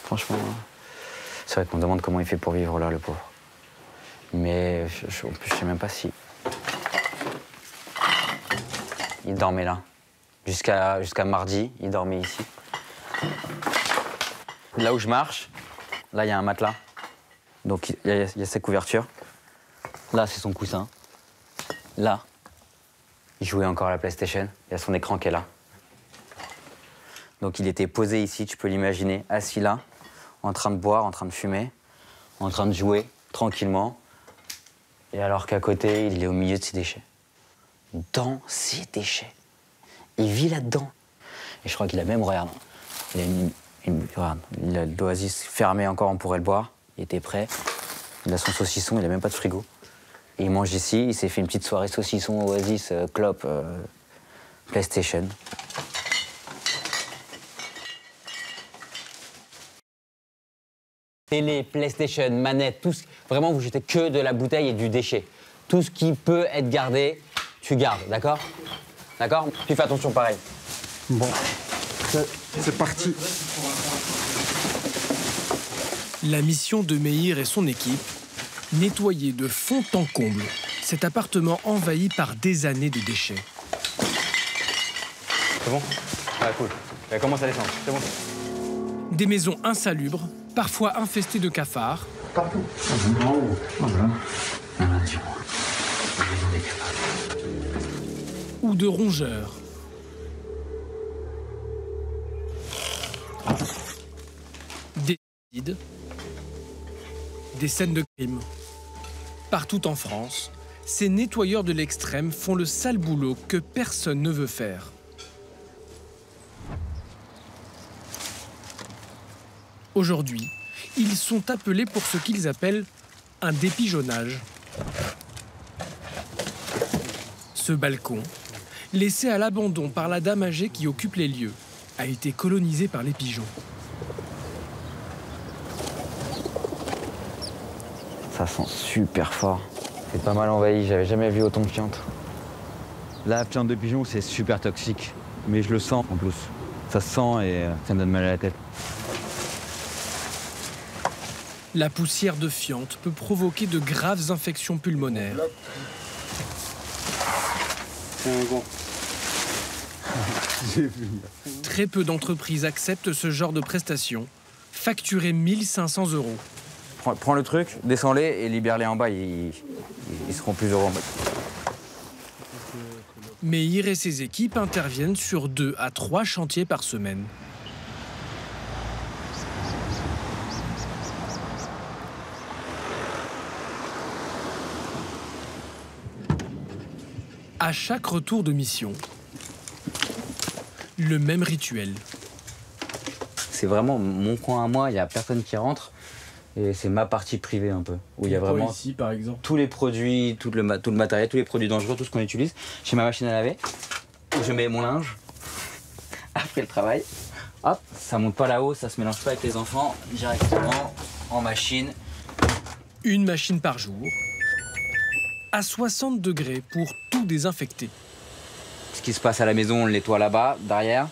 Franchement, c'est vrai qu'on me demande comment il fait pour vivre là, le pauvre. Mais en plus, je sais même pas si... Il dormait là. Jusqu'à mardi, il dormait ici. Là où je marche, là, il y a un matelas. Donc, il y a ses couvertures. Là, c'est son coussin. Là, il jouait encore à la PlayStation. Il y a son écran qui est là. Donc, il était posé ici, tu peux l'imaginer, assis là, en train de boire, en train de fumer, en train de jouer tranquillement. Et alors qu'à côté, il est au milieu de ses déchets. Dans ses déchets. Il vit là-dedans. Et je crois qu'il a même, regarde, regarde, il a l'oasis fermé encore, on pourrait le boire. Il était prêt. Il a son saucisson, il n'a même pas de frigo. Et il mange ici, il s'est fait une petite soirée saucisson, oasis, clope, PlayStation. Télé, PlayStation, manette, tout ce... Vraiment, vous jetez que de la bouteille et du déchet. Tout ce qui peut être gardé, tu gardes, d'accord? D'accord? Tu fais attention pareil. Bon, c'est parti. La mission de Meïr et son équipe, nettoyer de fond en comble cet appartement envahi par des années de déchets. C'est bon? Ah, cool. Elle commence à descendre, c'est bon. Des maisons insalubres, parfois infestées de cafards. Partout. Ou de rongeurs. Des suicides. Des scènes de crime. Partout en France, ces nettoyeurs de l'extrême font le sale boulot que personne ne veut faire. Aujourd'hui, ils sont appelés pour ce qu'ils appellent un dépigeonnage. Ce balcon, laissé à l'abandon par la dame âgée qui occupe les lieux, a été colonisé par les pigeons. Ça sent super fort. C'est pas mal envahi, j'avais jamais vu autant de fientes. La fiente de pigeon, c'est super toxique. Mais je le sens en plus. Ça se sent et ça me donne mal à la tête. La poussière de fiente peut provoquer de graves infections pulmonaires. Très peu d'entreprises acceptent ce genre de prestations, facturées 1 500 €. Prends le truc, descends-les et libère-les en bas, ils seront plus heureux en bas. Meïr et ses équipes interviennent sur 2 à 3 chantiers par semaine. À chaque retour de mission, le même rituel. C'est vraiment mon coin à moi, il n'y a personne qui rentre. Et c'est ma partie privée un peu. Où il y a vraiment ici, par exemple, tous les produits, tout le matériel, tous les produits dangereux, tout ce qu'on utilise. J'ai ma machine à laver, où je mets mon linge. Après le travail, hop, ça monte pas là-haut, ça se mélange pas avec les enfants, directement en machine. Une machine par jour, à 60 degrés pour tout désinfecter. Ce qui se passe à la maison, on le nettoie là-bas, derrière.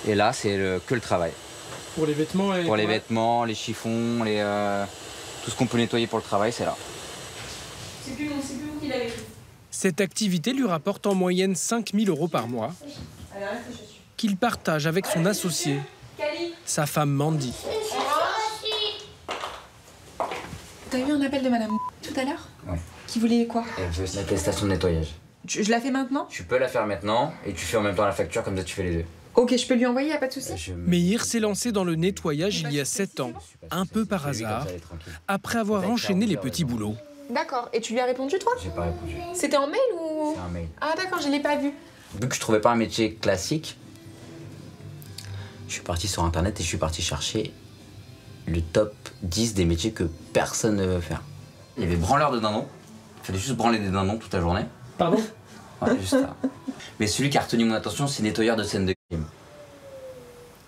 Et là, c'est que le travail. Pour les vêtements et... Pour les vêtements, les chiffons, tout ce qu'on peut nettoyer pour le travail, c'est là. C'est plus vous qui l'avez fait. Cette activité lui rapporte en moyenne 5 000 € par mois, qu'il partage avec son associé, sa femme Mandy. T'as eu un appel de madame tout à l'heure? Oui. Qui voulait quoi? Elle veut l'attestation de nettoyage. Je la fais maintenant? Tu peux la faire maintenant et tu fais en même temps la facture, comme ça tu fais les deux. Ok, je peux lui envoyer, y a pas de souci? Meïr s'est lancé dans le nettoyage il y a 7 ans, un peu par hasard, après avoir enchaîné les petits boulots. D'accord, et tu lui as répondu toi? J'ai pas répondu. C'était en mail ou? C'est un mail. Ah d'accord, je l'ai pas vu. Vu que je trouvais pas un métier classique, je suis parti sur internet et je suis parti chercher le top 10 des métiers que personne ne veut faire. Il y avait branleur de dindons, il fallait juste branler des dindons toute la journée. Pardon? Ouais, juste ça. Mais celui qui a retenu mon attention, c'est nettoyeur de scène de crime.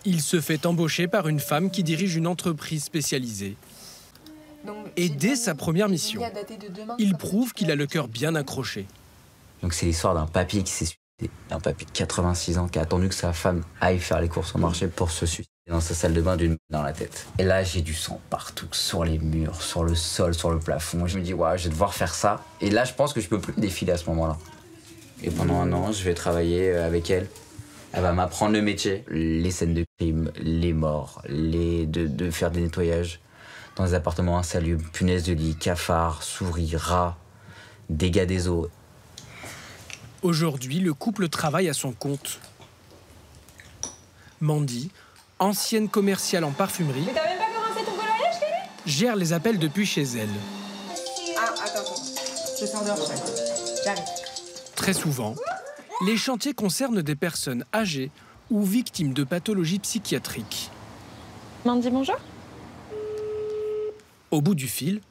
Il se fait embaucher par une femme qui dirige une entreprise spécialisée. Et dès sa première mission, il prouve qu'il a le cœur bien accroché. Donc c'est l'histoire d'un papy qui s'est suicidé. Un papy de 86 ans qui a attendu que sa femme aille faire les courses au marché pour se suicider. Dans sa salle de bain, d'une dans la tête. Et là, j'ai du sang partout, sur les murs, sur le sol, sur le plafond. Je me dis, ouais, je vais devoir faire ça. Et là, je pense que je peux plus me défiler à ce moment-là. Et pendant 1 an, je vais travailler avec elle. Elle va m'apprendre le métier. Les scènes de crime, les morts, de faire des nettoyages dans des appartements insalubres, punaises de lit, cafards, souris, rats, dégâts des eaux. Aujourd'hui, le couple travaille à son compte. Mandy, ancienne commerciale en parfumerie, Mais t'as même pas commencé ton coloriage, Kelly? gère les appels depuis chez elle. Ah, attends. Je sors dehors, j'arrive. Très souvent, les chantiers concernent des personnes âgées ou victimes de pathologies psychiatriques. Mandy, bonjour. Au bout du fil,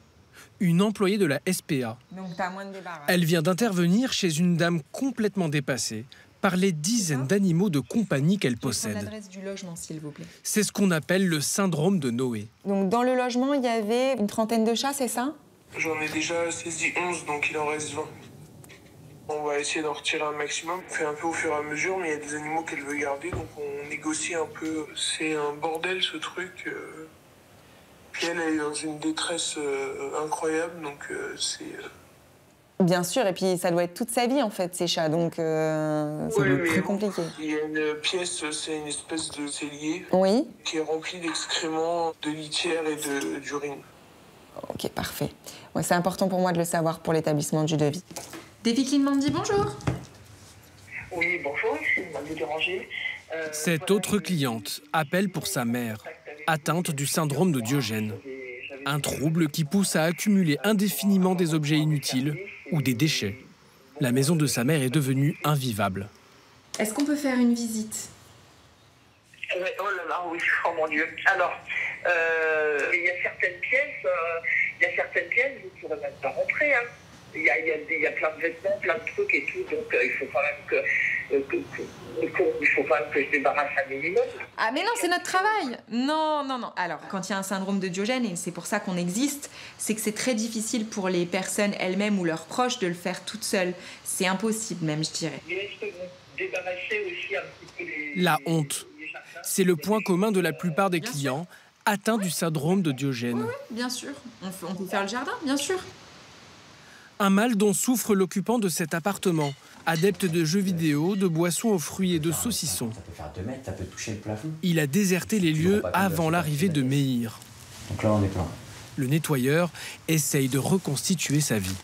une employée de la SPA. Donc t'as moins de débarras. Elle vient d'intervenir chez une dame complètement dépassée par les dizaines d'animaux de compagnie qu'elle possède. L'adresse du logement, s'il vous plaît. C'est ce qu'on appelle le syndrome de Noé. Donc dans le logement, il y avait une trentaine de chats, c'est ça? J'en ai déjà saisi 11, donc il en reste 20. On va essayer d'en retirer un maximum. On fait un peu au fur et à mesure, mais il y a des animaux qu'elle veut garder, donc on négocie un peu. C'est un bordel, ce truc. Puis elle est dans une détresse incroyable, donc c'est... Bien sûr, et puis ça doit être toute sa vie, en fait, ces chats, donc ça doit être très compliqué. Il y a une pièce, c'est une espèce de cellier Oui? qui est remplie d'excréments, de litière et d'urine. Ok, parfait. Ouais, c'est important pour moi de le savoir pour l'établissement du devis. Défi Mandy, bonjour. Oui, bonjour, je suis Mandy déranger. Cette autre cliente appelle pour sa mère, atteinte du syndrome de Diogène. Un trouble qui pousse à accumuler indéfiniment des objets inutiles ou des déchets. La maison de sa mère est devenue invivable. Est-ce qu'on peut faire une visite? Oh là là, oui, oh mon Dieu. Alors, il y a certaines pièces, vous ne pourrez même pas rentrer. Hein. Il y a plein de vêtements, plein de trucs et tout, donc il faut quand même que je débarrasse un minimum. Ah mais non, c'est notre travail. Non. Alors, quand il y a un syndrome de Diogène, et c'est pour ça qu'on existe, c'est que c'est très difficile pour les personnes elles-mêmes ou leurs proches de le faire toutes seules. C'est impossible même, je dirais. Mais est-ce que vous débarrassez aussi un petit peu La honte, c'est le point commun de la plupart des clients atteints du syndrome de Diogène. Oui, bien sûr. On peut faire le jardin, bien sûr. Un mal dont souffre l'occupant de cet appartement, adepte de jeux vidéo, de boissons aux fruits et de saucissons. Ça peut faire 2 mètres, ça peut toucher le plafond. Il a déserté les lieux avant l'arrivée de Meir. Donc là, on est plein. Le nettoyeur essaye de reconstituer sa vie.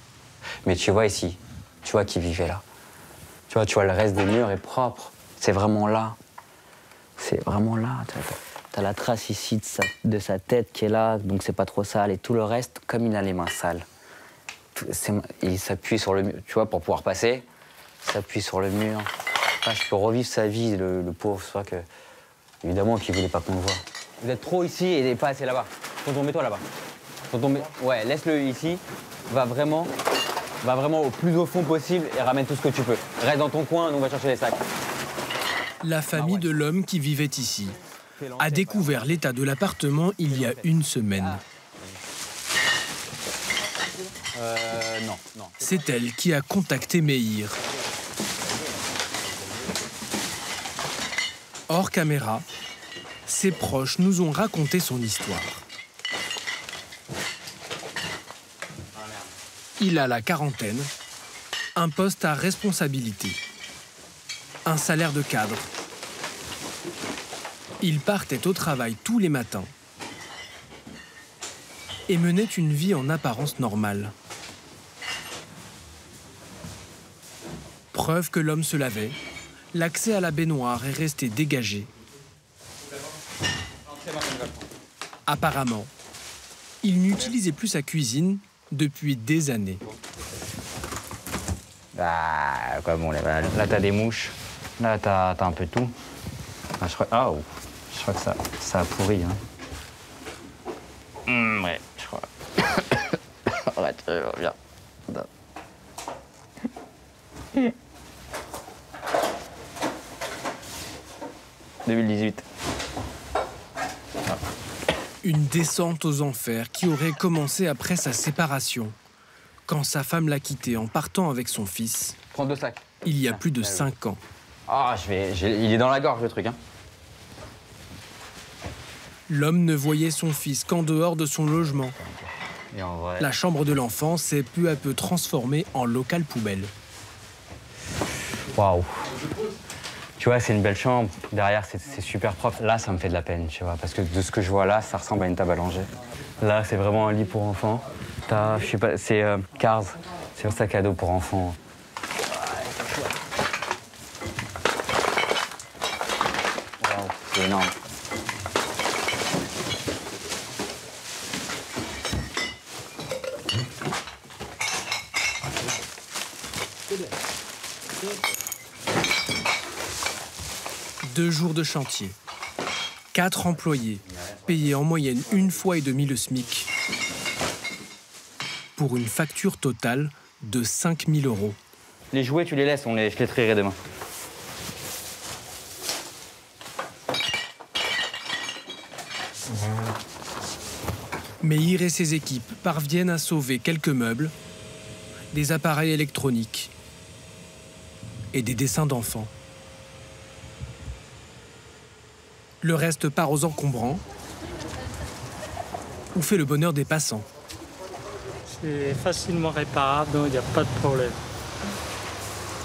Mais tu vois ici, tu vois qui vivait là. Tu vois le reste des murs est propre. C'est vraiment là. C'est vraiment là. T'as la trace ici de sa tête qui est là, donc c'est pas trop sale. Et tout le reste, comme il a les mains sales. Il s'appuie sur le mur, tu vois, pour pouvoir passer. Il s'appuie sur le mur. Là, je peux revivre sa vie, le pauvre. C'est vrai que, évidemment, qu'il voulait pas qu'on le voie. Vous êtes trop ici et pas assez là-bas. Tonton, mets-toi là-bas. Tonton, ouais, laisse-le ici. Va vraiment au plus au fond possible et ramène tout ce que tu peux. Reste dans ton coin, nous on va chercher les sacs. La famille de l'homme qui vivait ici a découvert l'état de l'appartement il y a 1 semaine. Non. C'est elle qui a contacté Meir. Hors caméra, ses proches nous ont raconté son histoire. Il a la quarantaine, un poste à responsabilité, un salaire de cadre. Il partait au travail tous les matins et menait une vie en apparence normale. Preuve que l'homme se lavait, l'accès à la baignoire est resté dégagé. Apparemment, il n'utilisait plus sa cuisine depuis des années. Ah, quoi bon, là t'as des mouches, là t'as un peu de tout. Ah, je crois que ça a pourri. Hein. Ouais, je crois. Arrête, viens. 2018. Une descente aux enfers qui aurait commencé après sa séparation, quand sa femme l'a quitté en partant avec son fils. Prends 2 sacs. Il y a plus de 5 ans. Ah, il est dans la gorge le truc. Hein. L'homme ne voyait son fils qu'en dehors de son logement. Et en vrai... La chambre de l'enfant s'est peu à peu transformée en local poubelle. Waouh. Tu vois, c'est une belle chambre. Derrière, c'est super propre. Là, ça me fait de la peine, tu vois, parce que de ce que je vois là, ça ressemble à une table à langer. Là, c'est vraiment un lit pour enfants. Je sais pas, c'est Cars. C'est un sac à dos pour enfants. Waouh, c'est énorme. Deux jours de chantier, 4 employés, payés en moyenne 1,5 fois le SMIC, pour une facture totale de 5 000 €. Les jouets, tu les laisses, je les trierai demain. Meir et ses équipes parviennent à sauver quelques meubles, des appareils électroniques et des dessins d'enfants. Le reste part aux encombrants ou fait le bonheur des passants. C'est facilement réparable, donc il n'y a pas de problème.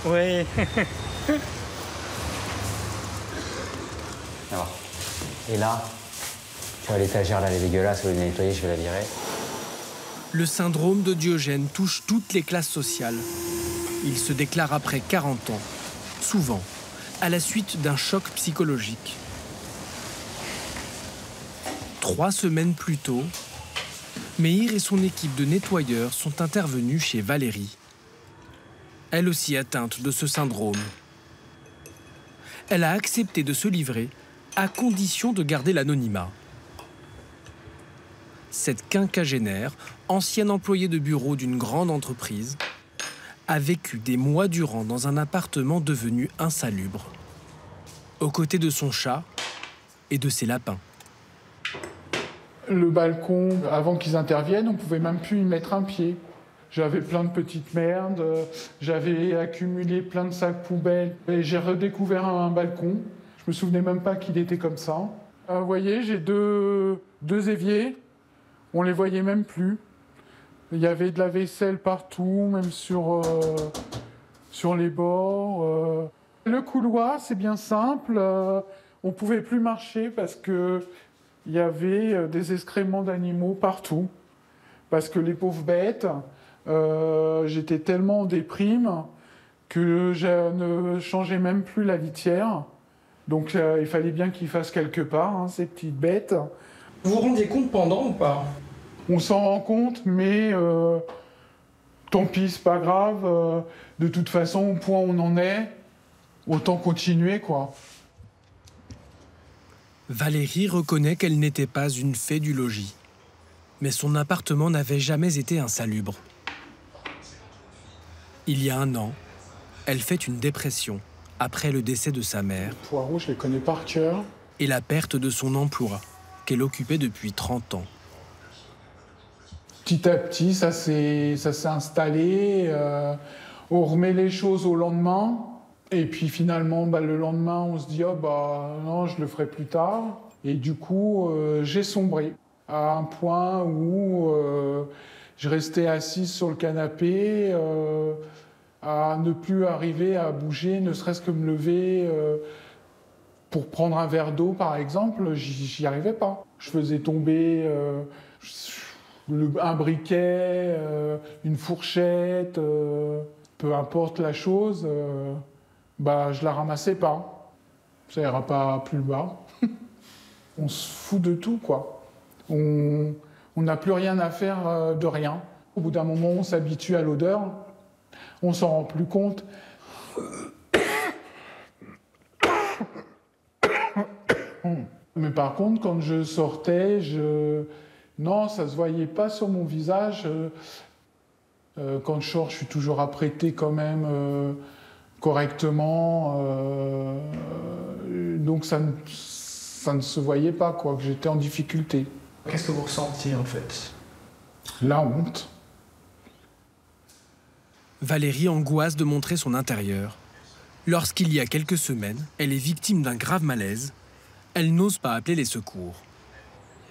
Oui. Alors, et là, tu vois l'étagère là, elle est dégueulasse, au lieu de la nettoyer, je vais la virer. Le syndrome de Diogène touche toutes les classes sociales. Il se déclare après 40 ans, souvent à la suite d'un choc psychologique. 3 semaines plus tôt, Meir et son équipe de nettoyeurs sont intervenus chez Valérie. Elle aussi atteinte de ce syndrome. Elle a accepté de se livrer à condition de garder l'anonymat. Cette quinquagénaire, ancienne employée de bureau d'une grande entreprise, a vécu des mois durant dans un appartement devenu insalubre, aux côtés de son chat et de ses lapins. Le balcon, avant qu'ils interviennent, on pouvait même plus y mettre un pied. J'avais plein de petites merdes, j'avais accumulé plein de sacs poubelles. Et j'ai redécouvert un balcon. Je me souvenais même pas qu'il était comme ça. Vous voyez, j'ai deux éviers. On les voyait même plus. Il y avait de la vaisselle partout, même sur les bords. Le couloir, c'est bien simple. On pouvait plus marcher parce que il y avait des excréments d'animaux partout. Parce que les pauvres bêtes, j'étais tellement en déprime que je ne changeais même plus la litière. Donc il fallait bien qu'ils fassent quelque part, hein, ces petites bêtes. Vous vous rendiez compte pendant ou pas? On s'en rend compte, mais tant pis, c'est pas grave. De toute façon, au point où on en est, autant continuer, quoi. Valérie reconnaît qu'elle n'était pas une fée du logis. Mais son appartement n'avait jamais été insalubre. Il y a 1 an, elle fait une dépression après le décès de sa mère. Poireaux, je les connais par cœur. Et la perte de son emploi, qu'elle occupait depuis 30 ans. Petit à petit, ça s'est installé. On remet les choses au lendemain. Et puis finalement, le lendemain, on se dit « Oh, non, je le ferai plus tard ». Et du coup, j'ai sombré à un point où je restais assise sur le canapé à ne plus arriver à bouger, ne serait-ce que me lever pour prendre un verre d'eau, par exemple. J'y arrivais pas. Je faisais tomber un briquet, une fourchette, peu importe la chose. Je la ramassais pas. Ça ira pas plus bas. On se fout de tout, quoi. On n'a plus rien à faire de rien. Au bout d'un moment, on s'habitue à l'odeur. On s'en rend plus compte. Mais par contre, quand je sortais, non, ça se voyait pas sur mon visage. Quand je sors, je suis toujours apprêté quand même correctement. Donc ça ne se voyait pas, quoi, que j'étais en difficulté. Qu'est-ce que vous ressentiez, en fait? La honte. Valérie angoisse de montrer son intérieur. Lorsqu'il y a quelques semaines, elle est victime d'un grave malaise, elle n'ose pas appeler les secours.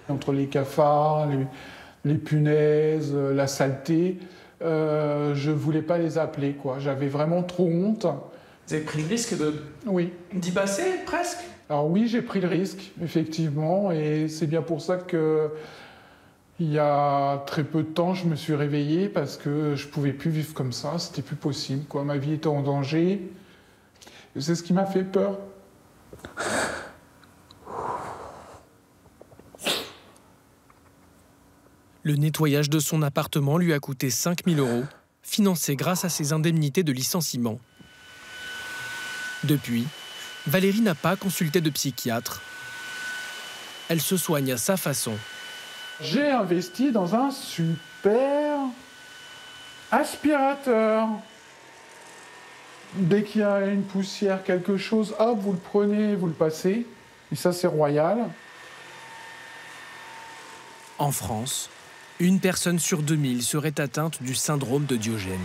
Entre les cafards, les punaises, la saleté, je ne voulais pas les appeler, quoi. J'avais vraiment trop honte. Vous avez pris le risque d'y passer, presque? Alors oui, j'ai pris le risque, effectivement, et c'est bien pour ça que il y a très peu de temps, je me suis réveillé parce que je ne pouvais plus vivre comme ça, c'était plus possible, quoi. Ma vie était en danger. Et c'est ce qui m'a fait peur. Le nettoyage de son appartement lui a coûté 5 000 €, financé grâce à ses indemnités de licenciement. Depuis, Valérie n'a pas consulté de psychiatre. Elle se soigne à sa façon. J'ai investi dans un super aspirateur. Dès qu'il y a une poussière, quelque chose, hop, vous le prenez, vous le passez. Et ça, c'est royal. En France, une personne sur 2000 serait atteinte du syndrome de Diogène.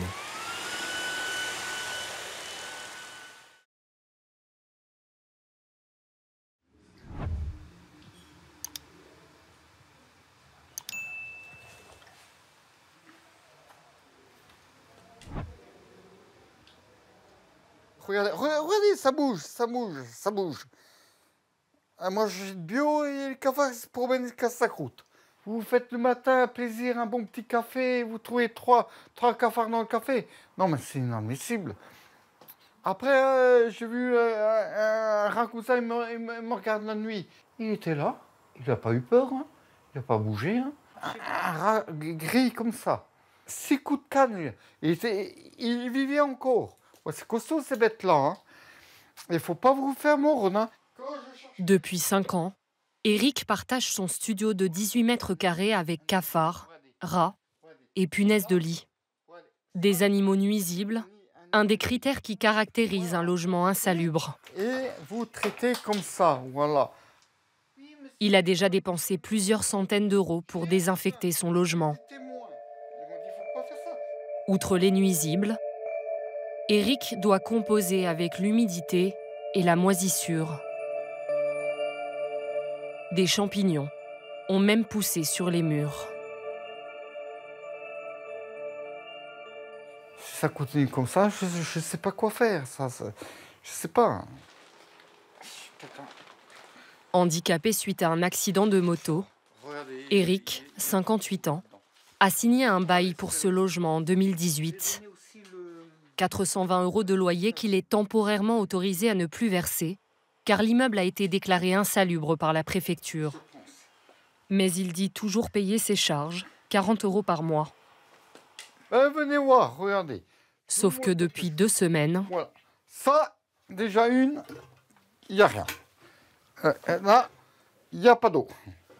Regardez, ça bouge, ça bouge, ça bouge. Moi, j'ai de bio et les cafards se promènent jusqu'à sa croûte. Vous faites le matin plaisir, un bon petit café, vous trouvez trois cafards dans le café. Non, mais c'est inadmissible. Après, j'ai vu un rat comme ça, il me regarde la nuit. Il était là, il n'a pas eu peur, hein. Il n'a pas bougé. Hein. Un rat gris comme ça. 6 coups de canne, il vivait encore. Ouais, c'est costaud ces bêtes-là. Hein. Il ne faut pas vous faire mordre. Hein. Depuis 5 ans, Eric partage son studio de 18 mètres carrés avec cafards, rats et punaises de lit. Des animaux nuisibles, un des critères qui caractérise un logement insalubre. Et vous traitez comme ça, voilà. Il a déjà dépensé plusieurs centaines d'euros pour désinfecter son logement. Outre les nuisibles, Eric doit composer avec l'humidité et la moisissure. Des champignons ont même poussé sur les murs. Si ça continue comme ça, je ne sais pas quoi faire. Je ne sais pas. Handicapé suite à un accident de moto, Eric, 58 ans, a signé un bail pour ce logement en 2018. 420 € de loyer qu'il est temporairement autorisé à ne plus verser, car l'immeuble a été déclaré insalubre par la préfecture. Mais il dit toujours payer ses charges, 40 € par mois. Venez voir, regardez. Sauf que depuis 2 semaines... Voilà. Ça, déjà il n'y a rien. Là, il n'y a pas d'eau.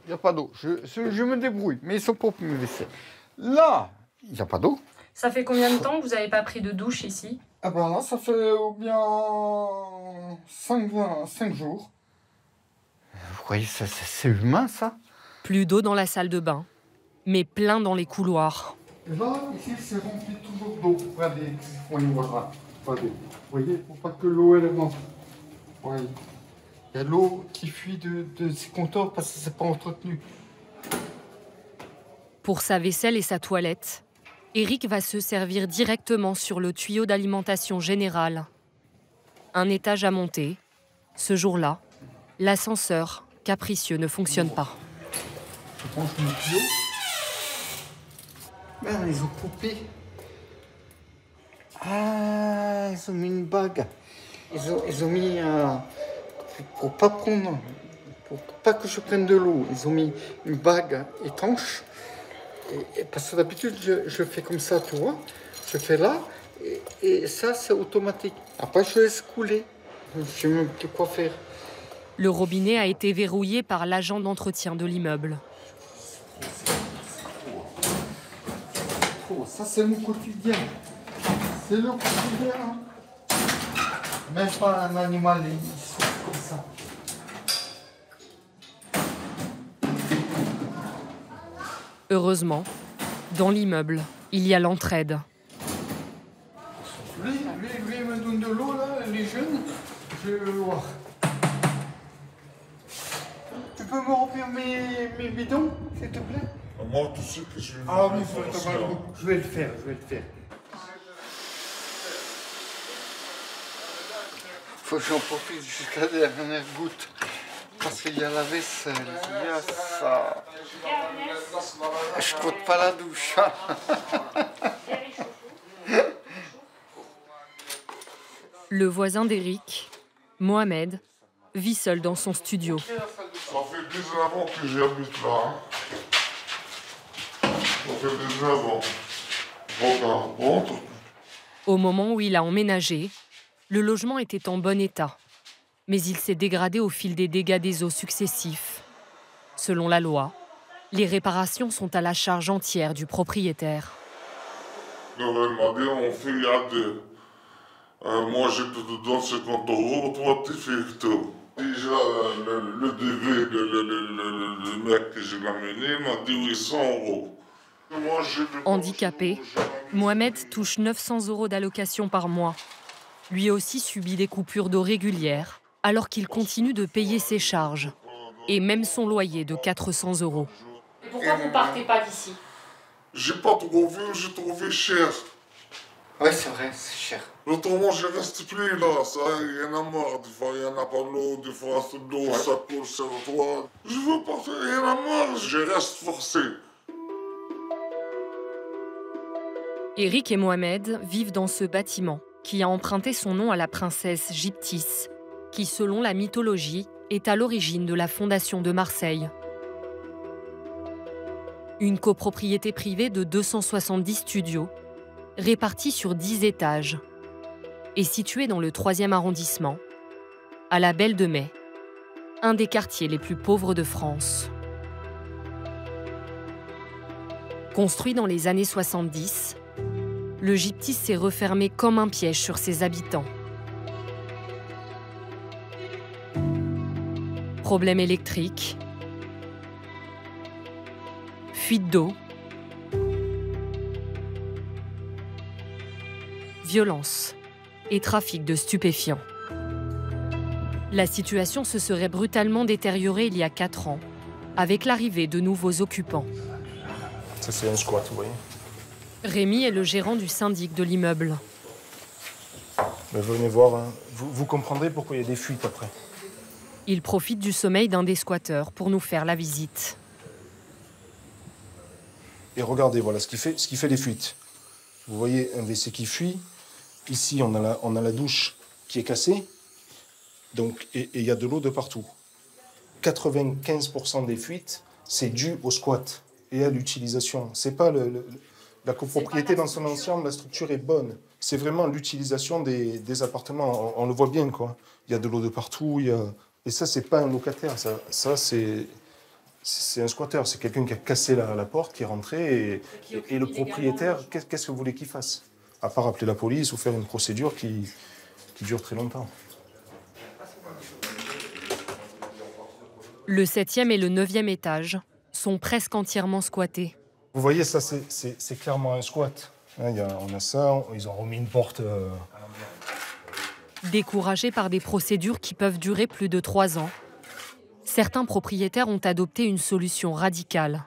Il n'y a pas d'eau. Je me débrouille, mais ils sont propres mes WC. Là, il n'y a pas d'eau. Ça fait combien de temps que vous n'avez pas pris de douche ici? Ah ben là, ça fait bien 5 jours. Vous croyez que c'est humain, ça? Plus d'eau dans la salle de bain, mais plein dans les couloirs. Et là, ici, c'est rempli toujours d'eau. Regardez, on y voit. Regardez. Vous voyez, pour pas que l'eau, elle rentre. Voyez. Il y a l'eau qui fuit de ces comptoirs parce que c'est pas entretenu. Pour sa vaisselle et sa toilette, Eric va se servir directement sur le tuyau d'alimentation générale. Un étage à monter. Ce jour-là, l'ascenseur capricieux ne fonctionne pas. Je branche mon tuyau. Merde, ils ont coupé. Ah, ils ont mis une bague. Ils ont mis... pour pas prendre... Pour pas que je prenne de l'eau. Ils ont mis une bague étanche. Parce que d'habitude, je fais comme ça, tu vois. Je fais là, et ça, c'est automatique. Après, je laisse couler. Je sais même plus quoi faire. Le robinet a été verrouillé par l'agent d'entretien de l'immeuble. Ça, c'est mon quotidien. C'est le quotidien. Même pas un animal, il souffre comme ça. Heureusement, dans l'immeuble, il y a l'entraide. Lui, il me donne de l'eau, là, les jeunes, je vais le voir. Tu peux me remplir mes bidons, s'il te plaît? Moi, tu sais que je vais... Ah oui, je vais le faire, Faut que j'en profite jusqu'à la dernière goutte. Parce qu'il y a la vaisselle, il y a ça. Je compte pas la douche. Le voisin d'Éric, Mohamed, vit seul dans son studio. Ça fait 19 ans que j'habite là. Ça fait 19 ans. Regarde, rentre. Au moment où il a emménagé, le logement était en bon état. Mais il s'est dégradé au fil des dégâts des eaux successifs. Selon la loi, les réparations sont à la charge entière du propriétaire. Elle m'a dit, on fait à deux. Moi, je te donne 50 €, toi, tu fais tout. Déjà, le DV, le mec que je l'ai amené, m'a dit 800 €. Moi, Handicapé, Mohamed touche 900 € d'allocation par mois. Lui aussi subit des coupures d'eau régulières, alors qu'il continue de payer ses charges, et même son loyer de 400 €. Et pourquoi vous ne partez pas d'ici? J'ai pas trouvé, j'ai trouvé cher. Ouais, c'est vrai, c'est cher. Autrement, je reste plus là, ça, il y en a marre. Des fois, il y en a pas l'eau, des fois, l'eau, ça coule sur toi. Je veux pas faire, il y en a marre, je reste forcé. Éric et Mohamed vivent dans ce bâtiment qui a emprunté son nom à la princesse Gyptis, qui, selon la mythologie, est à l'origine de la fondation de Marseille. Une copropriété privée de 270 studios, répartie sur 10 étages, et située dans le 3e arrondissement, à la Belle de Mai, un des quartiers les plus pauvres de France. Construit dans les années 70, le Gyptis s'est refermé comme un piège sur ses habitants. Problèmes électriques, fuite d'eau, violence et trafic de stupéfiants. La situation se serait brutalement détériorée il y a 4 ans, avec l'arrivée de nouveaux occupants. Ça, c'est un squat, vous voyez. Rémi est le gérant du syndic de l'immeuble. Mais venez voir, hein. Vous comprendrez pourquoi il y a des fuites après. Il profite du sommeil d'un des squatteurs pour nous faire la visite. Et regardez, voilà ce qui fait les fuites. Vous voyez un WC qui fuit. Ici, on a la douche qui est cassée. Donc, et il y a de l'eau de partout. 95% des fuites, c'est dû au squat et à l'utilisation. C'est pas la copropriété dans son ensemble, la structure est bonne. C'est vraiment l'utilisation des appartements. On le voit bien, quoi. Il y a de l'eau de partout. Et ça, c'est pas un locataire. Ça c'est un squatteur. C'est quelqu'un qui a cassé la porte, qui est rentré. Et le propriétaire, qu'est-ce que vous voulez qu'il fasse? À part appeler la police ou faire une procédure qui dure très longtemps. Le 7e et le 9e étage sont presque entièrement squattés. Vous voyez, ça, c'est clairement un squat. On a ça, ils ont remis une porte. Découragés par des procédures qui peuvent durer plus de 3 ans, certains propriétaires ont adopté une solution radicale.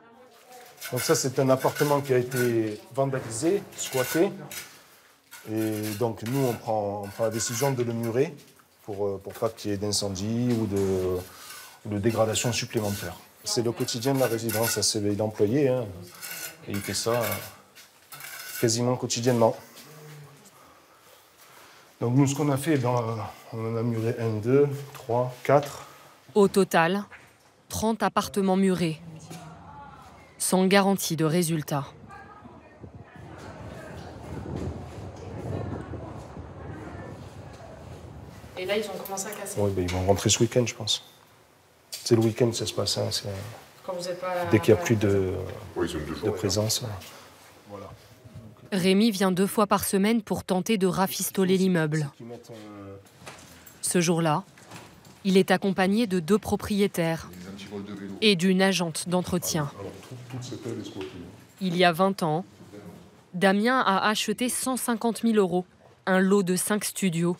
Donc ça, c'est un appartement qui a été vandalisé, squatté. Et donc nous, on prend la décision de le murer pour pas qu'il y ait d'incendie ou de dégradation supplémentaire. C'est le quotidien de la résidence, c'est l'employé. Hein. Et il fait ça quasiment quotidiennement. Donc nous, ce qu'on a fait, on en a muré 1, 2, 3, 4. Au total, 30 appartements murés, sans garantie de résultat. Et là, ils ont commencé à casser. Oui, ils vont rentrer ce week-end, je pense. C'est le week-end que ça se passe. Hein, quand vous êtes pas dès qu'il n'y a plus de présence. Voilà. Rémi vient 2 fois par semaine pour tenter de rafistoler l'immeuble. Ce jour-là, il est accompagné de 2 propriétaires et d'une agente d'entretien. Il y a 20 ans, Damien a acheté 150 000 €, un lot de 5 studios.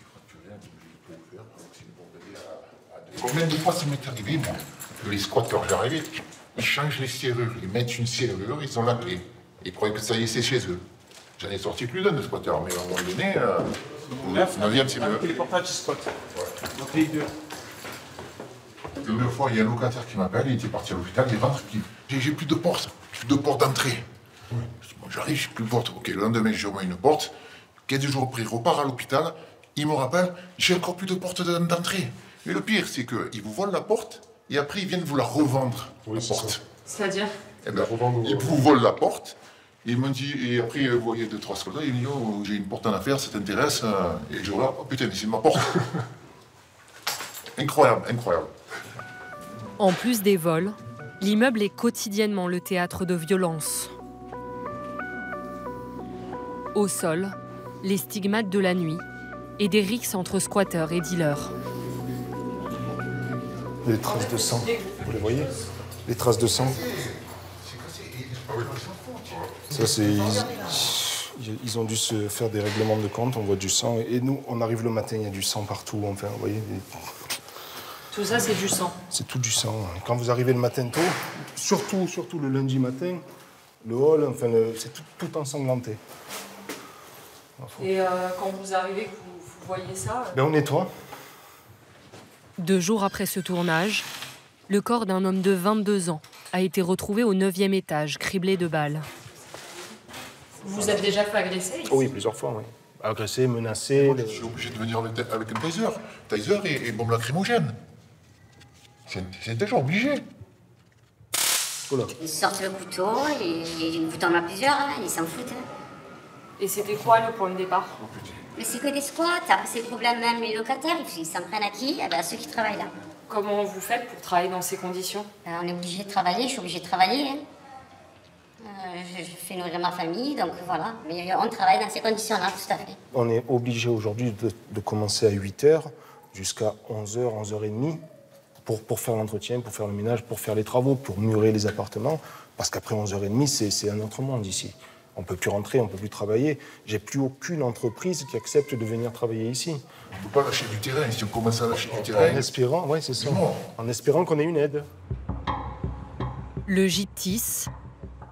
Combien de fois ça m'est arrivé, moi? Les squats, quand j'arrivais, ils changent les serrures. Ils mettent une serrure, ils ont la clé. Ils croyaient que ça y est, c'est chez eux. J'en ai sorti plus d'un de squatteurs, mais à un moment donné, 9e, c'est mieux. Les portages squat. Donc les deux. Une fois, il y a un locataire qui m'appelle, il était parti à l'hôpital, il rentre, il dit j'ai plus de porte d'entrée. Bon, j'arrive, j'ai plus de porte. Ok, le lendemain, je remets une porte. 15 jours après, il repart à l'hôpital, il me rappelle, j'ai encore plus de porte d'entrée. Mais le pire, c'est qu'ils vous volent la porte et après, ils viennent vous la revendre, la porte. C'est-à-dire Eh ben, ils vous volent la porte. Et il me dit, et après, vous voyez 2-3 soldats, il me dit, oh, j'ai une porte en affaire, ça t'intéresse? Et je regarde, oh putain, c'est ma porte. Incroyable, incroyable. En plus des vols, l'immeuble est quotidiennement le théâtre de violences. Au sol, les stigmates de la nuit et des rixes entre squatteurs et dealers. Les traces de sang, vous les voyez? Les traces de sang. Ça, c'est... Ils ont dû se faire des règlements de compte, on voit du sang. Et nous, on arrive le matin, il y a du sang partout, enfin, vous voyez. Tout ça, c'est du sang. C'est tout du sang. Quand vous arrivez le matin tôt, surtout le lundi matin, le hall, enfin, c'est tout ensanglanté. Et quand vous arrivez, que vous voyez ça Ben, on nettoie. 2 jours après ce tournage, le corps d'un homme de 22 ans a été retrouvé au 9e étage, criblé de balles. Vous êtes déjà fait agresser ici? Oui, plusieurs fois, oui. Agressé, menacé. Je suis obligé de venir avec un taser. Taser et bombe lacrymogène. C'est déjà obligé. Voilà. Ils sortent le couteau, et vous en a plusieurs, hein, ils s'en foutent. Hein. Et c'était quoi le point de départ? Mais c'est que des squats, après c'est le problème même les locataires, ils s'en prennent à qui? À ceux qui travaillent là. Comment vous faites pour travailler dans ces conditions? On est obligé de travailler, je suis obligée de travailler. Hein. Je fais nourrir ma famille, donc voilà. Mais on travaille dans ces conditions-là, tout à fait. On est obligé aujourd'hui de commencer à 8h jusqu'à 11h, 11h30 pour faire l'entretien, pour faire le ménage, pour faire les travaux, pour murer les appartements. Parce qu'après 11h30, c'est un autre monde ici. On ne peut plus rentrer, on ne peut plus travailler. J'ai plus aucune entreprise qui accepte de venir travailler ici. On ne peut pas lâcher du terrain. Si on commence à lâcher du terrain... En espérant, oui, c'est ça. En espérant qu'on ait une aide. Le gyptis,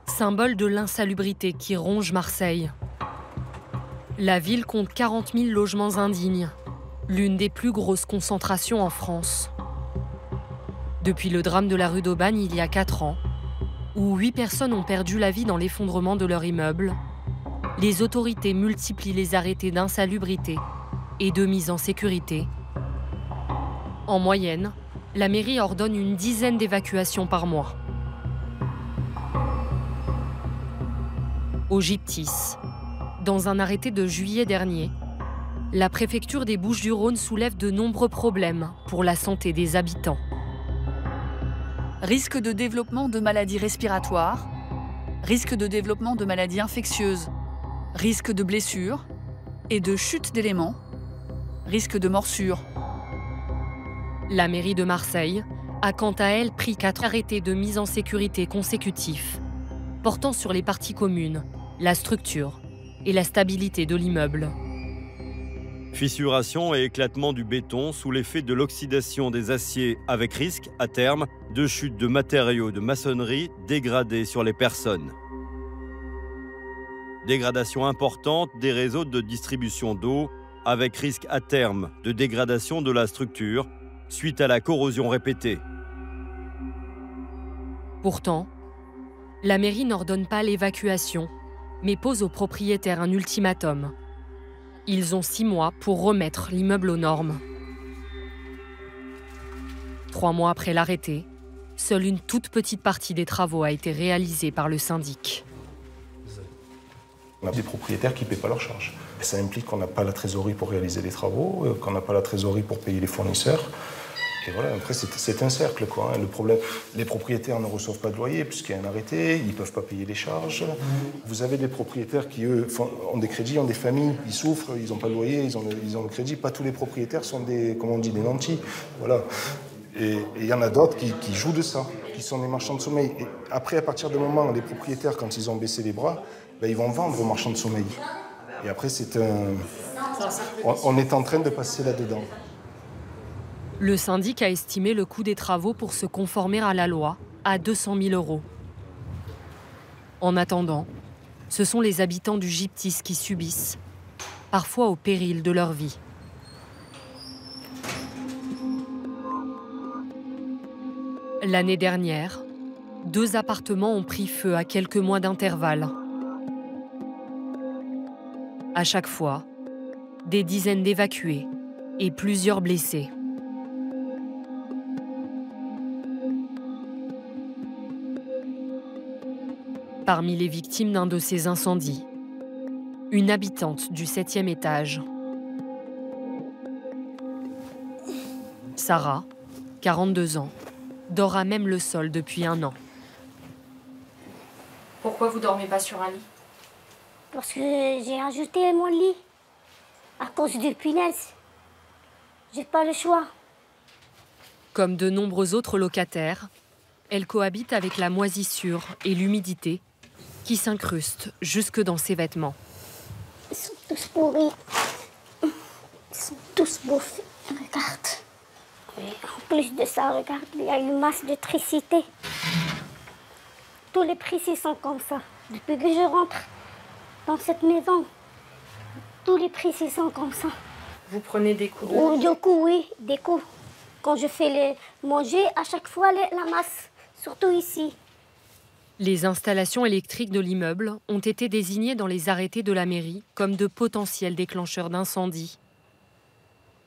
symbole de l'insalubrité qui ronge Marseille. La ville compte 40 000 logements indignes, l'une des plus grosses concentrations en France. Depuis le drame de la rue d'Aubagne il y a 4 ans, où 8 personnes ont perdu la vie dans l'effondrement de leur immeuble, les autorités multiplient les arrêtés d'insalubrité et de mise en sécurité. En moyenne, la mairie ordonne une dizaine d'évacuations par mois. Au gyptis, dans un arrêté de juillet dernier, la préfecture des Bouches-du-Rhône soulève de nombreux problèmes pour la santé des habitants. Risque de développement de maladies respiratoires, risque de développement de maladies infectieuses, risque de blessures et de chute d'éléments, risque de morsure. La mairie de Marseille a quant à elle pris 4 arrêtés de mise en sécurité consécutifs, portant sur les parties communes, la structure et la stabilité de l'immeuble. Fissuration et éclatement du béton sous l'effet de l'oxydation des aciers avec risque, à terme, de chute de matériaux de maçonnerie dégradés sur les personnes. Dégradation importante des réseaux de distribution d'eau avec risque à terme de dégradation de la structure suite à la corrosion répétée. Pourtant, la mairie n'ordonne pas l'évacuation, mais pose aux propriétaires un ultimatum. Ils ont 6 mois pour remettre l'immeuble aux normes. 3 mois après l'arrêté, seule une toute petite partie des travaux a été réalisée par le syndic. On a des propriétaires qui ne paient pas leurs charges. Ça implique qu'on n'a pas la trésorerie pour réaliser les travaux, qu'on n'a pas la trésorerie pour payer les fournisseurs. Et voilà, après, c'est un cercle, quoi. Le problème, les propriétaires ne reçoivent pas de loyer puisqu'il y a un arrêté, ils ne peuvent pas payer les charges. Vous avez des propriétaires qui, eux, ont des crédits, ont des familles, ils souffrent, ils n'ont pas de loyer, ils ont le crédit. Pas tous les propriétaires sont des, comme on dit, des nantis. Voilà. Et il y en a d'autres qui jouent de ça, qui sont des marchands de sommeil. Et après, à partir du moment où les propriétaires, quand ils ont baissé les bras, ben, ils vont vendre aux marchands de sommeil. Et après, on est en train de passer là-dedans. Le syndic a estimé le coût des travaux pour se conformer à la loi à 200 000 €. En attendant, ce sont les habitants du Gyptis qui subissent, parfois au péril de leur vie. L'année dernière, 2 appartements ont pris feu à quelques mois d'intervalle. À chaque fois, des dizaines d'évacués et plusieurs blessés. Parmi les victimes d'un de ces incendies, une habitante du 7e étage. Sarah, 42 ans, dort à même le sol depuis 1 an. Pourquoi vous dormez pas sur un lit? Parce que j'ai ajouté mon lit à cause de punaises. J'ai pas le choix. Comme de nombreux autres locataires, elle cohabite avec la moisissure et l'humidité qui s'incrustent jusque dans ses vêtements. Ils sont tous pourris. Ils sont tous bouffés. Regarde. Et en plus de ça, regarde, il y a une masse d'électricité. Tous les prix sont comme ça. Depuis que je rentre dans cette maison, tous les prix sont comme ça. Vous prenez des coups de... Oh, du coup, oui, des coups. Quand je fais les manger, à chaque fois la masse, surtout ici. Les installations électriques de l'immeuble ont été désignées dans les arrêtés de la mairie comme de potentiels déclencheurs d'incendie.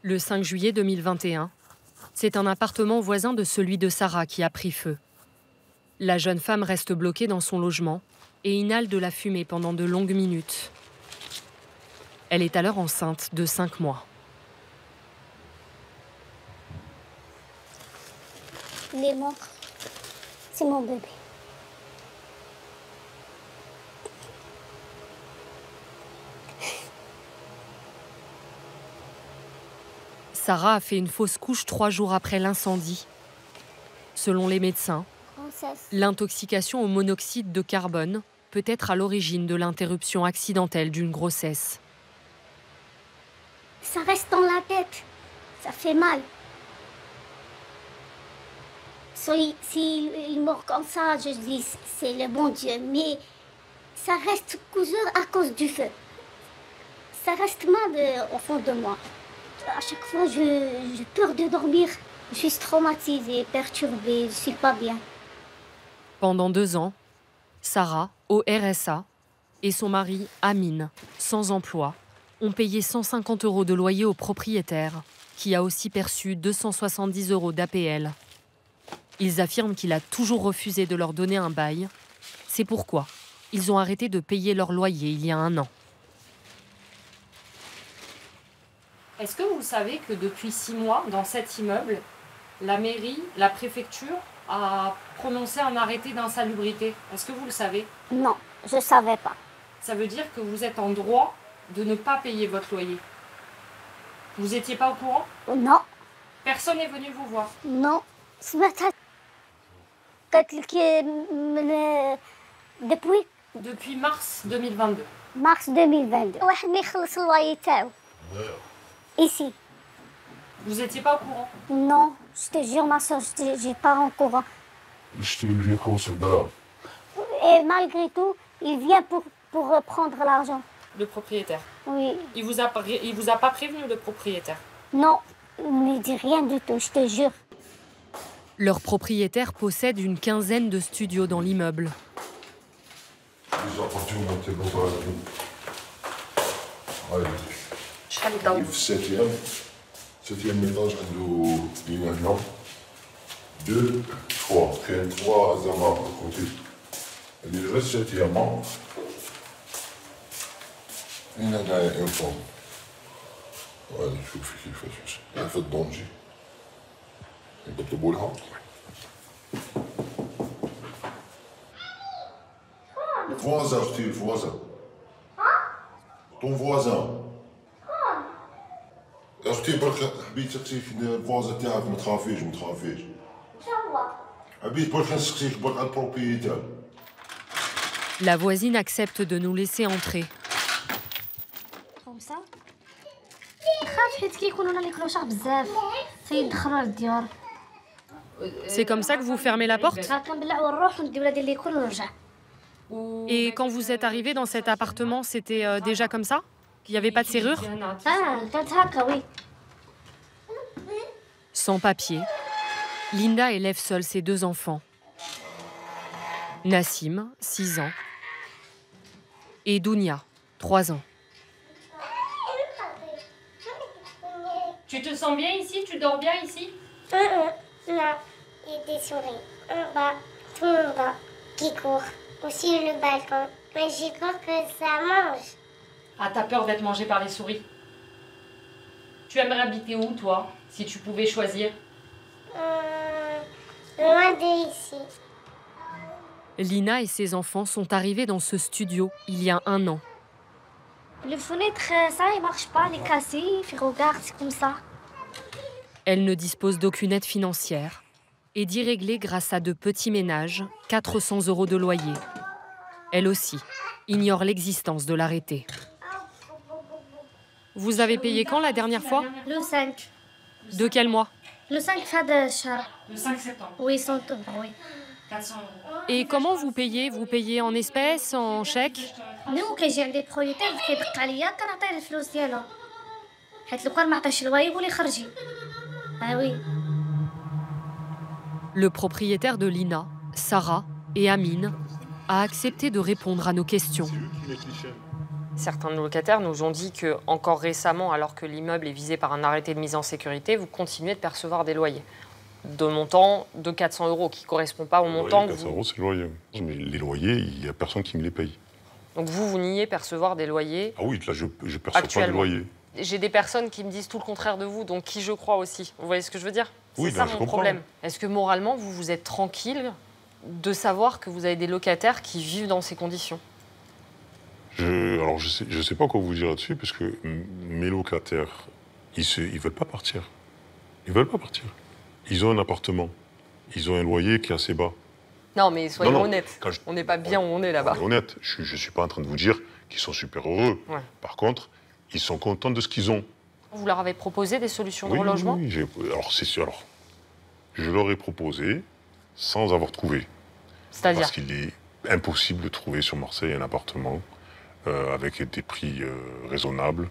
Le 5 juillet 2021, c'est un appartement voisin de celui de Sarah qui a pris feu. La jeune femme reste bloquée dans son logement et inhale de la fumée pendant de longues minutes. Elle est alors enceinte de 5 mois. Il est mort. C'est mon bébé. Sarah a fait une fausse couche 3 jours après l'incendie. Selon les médecins, l'intoxication au monoxyde de carbone peut être à l'origine de l'interruption accidentelle d'une grossesse. Ça reste dans la tête. Ça fait mal. S'il meurt comme ça, je dis c'est le bon Dieu. Mais ça reste toujours à cause du feu. Ça reste mal au fond de moi. À chaque fois, j'ai peur de dormir. Je suis traumatisée, perturbée, je ne suis pas bien. Pendant 2 ans, Sarah, au RSA, et son mari, Amine, sans emploi, ont payé 150 € de loyer au propriétaire, qui a aussi perçu 270 € d'APL. Ils affirment qu'il a toujours refusé de leur donner un bail. C'est pourquoi ils ont arrêté de payer leur loyer il y a 1 an. Est-ce que vous savez que depuis 6 mois, dans cet immeuble, la mairie, la préfecture a prononcé un arrêté d'insalubrité? Est-ce que vous le savez? Non, je ne savais pas. Ça veut dire que vous êtes en droit de ne pas payer votre loyer. Vous n'étiez pas au courant? Non. Personne n'est venu vous voir? Non. Depuis mars 2022. Mars 2022. Ici. Vous n'étiez pas au courant? Non, je te jure, ma soeur, je n'étais pas au courant. Et malgré tout, il vient pour prendre l'argent. Le propriétaire? Oui. Il vous a pas prévenu, le propriétaire? Non, il ne me dit rien du tout, je te jure. Leur propriétaire possède une quinzaine de studios dans l'immeuble. في الساتيام étage عنده لينا هنا 2 3 كاين 3 زعما كوتي اللي غير الساتيام هنا هنايا انفون هذا شوفي كيفاش في الدونجي نطلبوا لها الفوازا اختي الفوازا طون فوازان اختي برك حبيت نسقسيك الفوازا تاعك ما تخافيش ما تخافيش ان شاء الله حبيت برك نسقسيك برك على البروبريتير. La voisine accepte de nous laisser entrer. Comme ça. C'est comme ça que vous fermez la porte? Et quand vous êtes arrivé dans cet appartement, c'était déjà comme ça? Il n'y avait pas de serrure? Sans papier, Linda élève seule ses 2 enfants. Nassim, 6 ans, et Dounia, 3 ans. Tu te sens bien ici? Tu dors bien ici? Non, il y a des souris en bas, tout en bas, qui courent. Aussi le balcon. Mais j'ai peur que ça mange. Ah, t'as peur d'être mangé par les souris? Tu aimerais habiter où, toi, si tu pouvais choisir? Loin d'ici. Lina et ses enfants sont arrivés dans ce studio il y a 1 an. Le fenêtre, ça, il marche pas, il est cassé. Regarde, c'est comme ça. Elle ne dispose d'aucune aide financière et dit régler grâce à de petits ménages 400 € de loyer. Elle aussi ignore l'existence de l'arrêté. Vous avez payé quand la dernière fois? Le 5. De quel mois? Le 5 Fadachar. Le 5 septembre. Oui, 100 €, oui. 400 €. Et comment vous payez? Vous payez en espèces, en chèques? Nous, كي يجي عند لي بروبريتير كيدق عليا كنعطيه الفلوس ديالو. حيت لو كان ما عطاش الواي يقول لي خرجي. Ah oui. Le propriétaire de Lina, Sarah et Amine, a accepté de répondre à nos questions. Certains locataires nous ont dit que, encore récemment, alors que l'immeuble est visé par un arrêté de mise en sécurité, vous continuez de percevoir des loyers de montant de 400 € qui ne correspond pas au montant que 400 €, c'est le loyer. Mais les loyers, il n'y a personne qui me les paye. Donc vous niez percevoir des loyers? Ah oui, là, je ne perçois pas de loyer. J'ai des personnes qui me disent tout le contraire de vous, donc qui je crois aussi. Vous voyez ce que je veux dire? Oui, c'est ça mon problème. Est-ce que moralement, vous êtes tranquille de savoir que vous avez des locataires qui vivent dans ces conditions? Alors, je sais pas quoi vous dire là-dessus, parce que mes locataires, ils veulent pas partir. Ils veulent pas partir. Ils ont un appartement. Ils ont un loyer qui est assez bas. Non, mais soyons honnêtes. On n'est pas bien où on est là-bas. Honnête. Je suis pas en train de vous dire qu'ils sont super heureux. Ouais. Par contre, ils sont contents de ce qu'ils ont. Vous leur avez proposé des solutions de relogement? Oui, alors c'est sûr. Alors, je leur ai proposé sans avoir trouvé. C'est-à-dire? Parce qu'il est impossible de trouver sur Marseille un appartement avec des prix raisonnables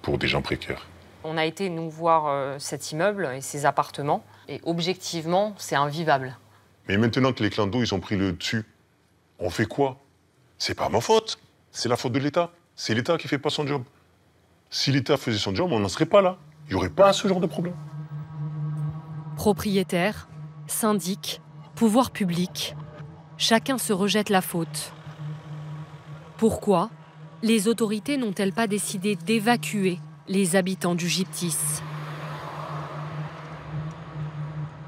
pour des gens précaires. On a été, nous, voir cet immeuble et ces appartements, et objectivement, c'est invivable. Mais maintenant que les clandos, ils ont pris le dessus, on fait quoi? C'est pas ma faute, c'est la faute de l'État. C'est l'État qui fait pas son job. Si l'État faisait son job, on n'en serait pas là. Il n'y aurait pas ce genre de problème. Propriétaires, syndics, pouvoirs publics, chacun se rejette la faute. Pourquoi les autorités n'ont-elles pas décidé d'évacuer les habitants du Gyptis?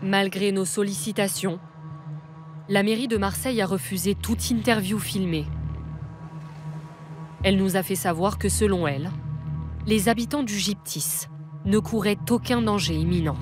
Malgré nos sollicitations, la mairie de Marseille a refusé toute interview filmée. Elle nous a fait savoir que, selon elle, les habitants du Gyptis ne couraient aucun danger imminent.